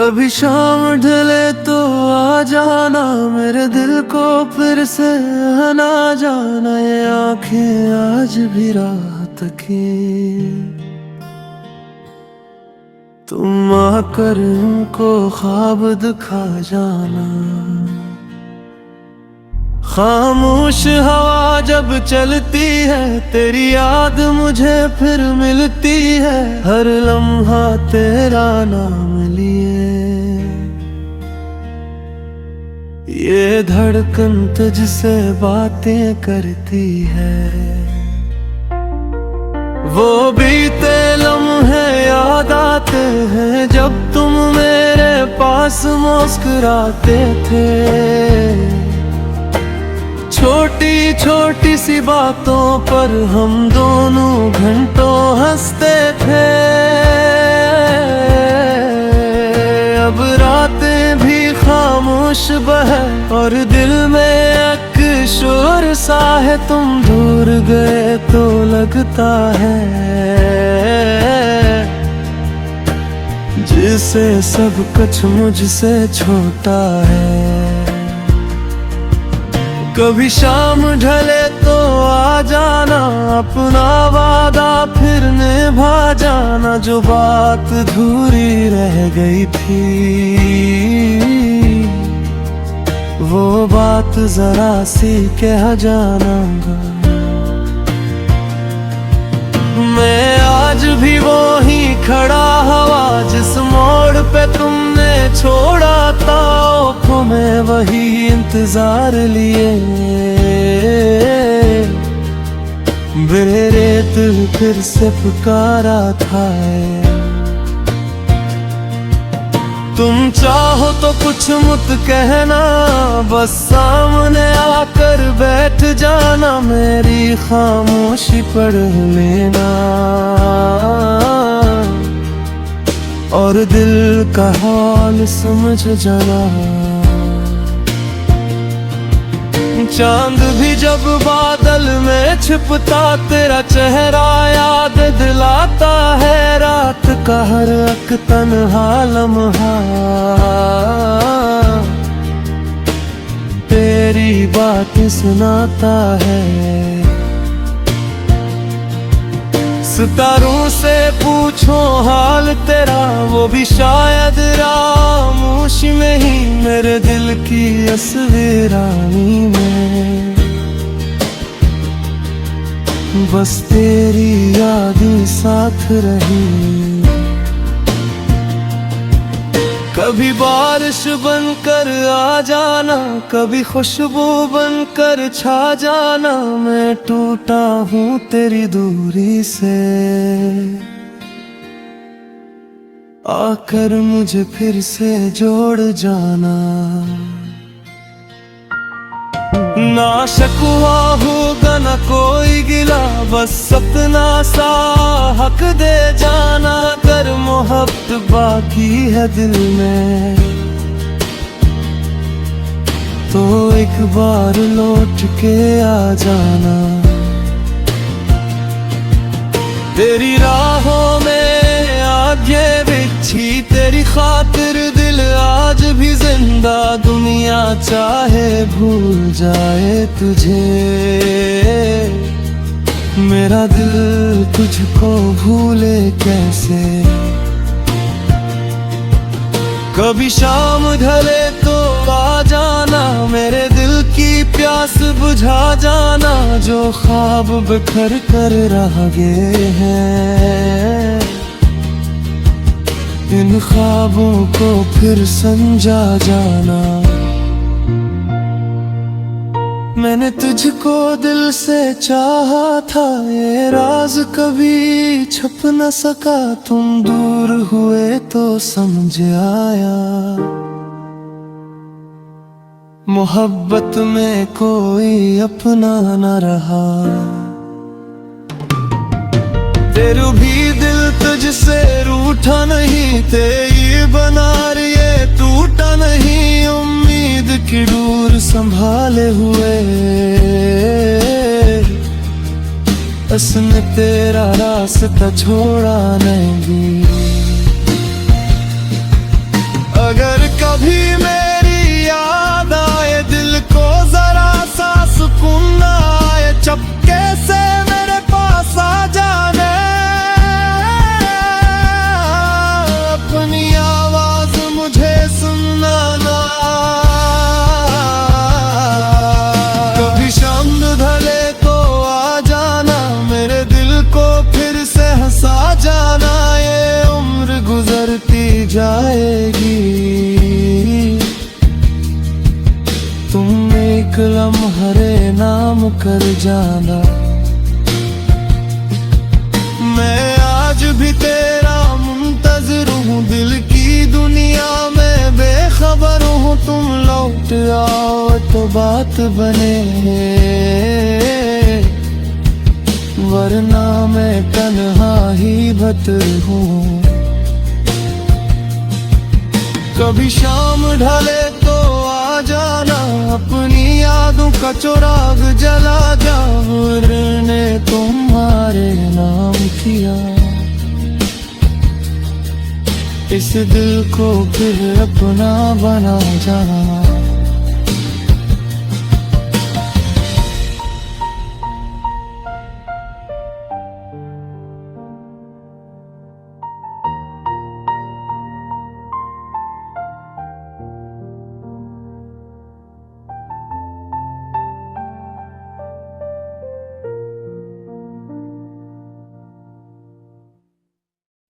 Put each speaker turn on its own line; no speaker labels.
कभी शाम ढले तो आ जाना, मेरे दिल को फिर से आना जाना। ये आंखें आज भी रात की, तुम आकर उनको ख्वाब दिखा जाना। खामोश हवा जब चलती है, तेरी याद मुझे फिर मिलती है। हर लम्हा तेरा नाम लिए, ये धड़कन तुझसे बातें करती है। वो बीते लम्हे याद आते हैं, जब तुम मेरे पास मुस्कुराते थे। छोटी छोटी सी बातों पर हम दोनों घंटों हंसते थे। अब रातें भी खामोश बहे और दिल में एक शोर सा है। तुम दूर गए तो लगता है जिसे सब कुछ मुझसे छोटा है। कभी शाम ढले तो आ जाना, अपना वादा फिर निभा जाना। जो बात अधूरी रह गई थी, वो बात जरा सी कह जाना। मैं आज भी वो ही खड़ा हवा, जिस मोड़ पे तुमने छोड़ा था। आँखों में वही इंतजार लिए, मेरे दिल फिर से पुकारा था। तुम चाहो तो कुछ मत कहना, बस सामने आकर बैठ जाना। मेरी खामोशी पढ़ लेना और दिल का हाल समझ जाना। चांद भी जब बादल में छिपता, तेरा चेहरा याद दिलाता है। रात का हर एक तन्हा लम्हा तेरी बात सुनाता है। सितारों से पूछो हाल तेरा, वो भी शायद खामोशी में ही। मेरे दिल की असवीरानी में बस तेरी याद साथ रही। कभी बारिश बनकर आ जाना, कभी खुशबू बनकर छा जाना। मैं टूटा हूँ तेरी दूरी से, आकर मुझे फिर से जोड़ जाना। ना शकवा होगा ना कोई गिला, बस सपना सा हक दे जाना। कर मोहब्बत बाकी है दिल में, तो एक बार लौट के आ जाना। तेरी राहों में आगे बिछी, तेरी खातिर दिल आज भी जिंदा। दुनिया चाहे भूल जाए तुझे, मेरा दिल तुझको भूले कैसे। कभी शाम ढले तो आ जाना, मेरे दिल की प्यास बुझा जाना। जो ख्वाब बिखर कर रह गए हैं, इन ख्वाबों को फिर समझा जाना। मैंने तुझको दिल से चाहा था, ये राज कभी छुप न सका। तुम दूर हुए तो समझ आया, मोहब्बत में कोई अपना न रहा। तेरू भी दिल तुझसे रूठा नहीं, तेरी बनार ये टूटा नहीं। उम्मीद की डोर संभाले हुए उसने तेरा रास्ता छोड़ा नहीं। एक लम्हे नाम कर जाना। मैं आज भी तेरा मुंतज़िर हूँ, दिल की दुनिया में बेखबर हूँ। तुम लौट आओ तो बात बने, वरना मैं तन्हा ही बतर हूँ। कभी शाम ढले तो आ जाना, अपनी यादों का चिराग जला जा। ने तुम्हारे नाम किया, इस दिल को फिर अपना बना जाना।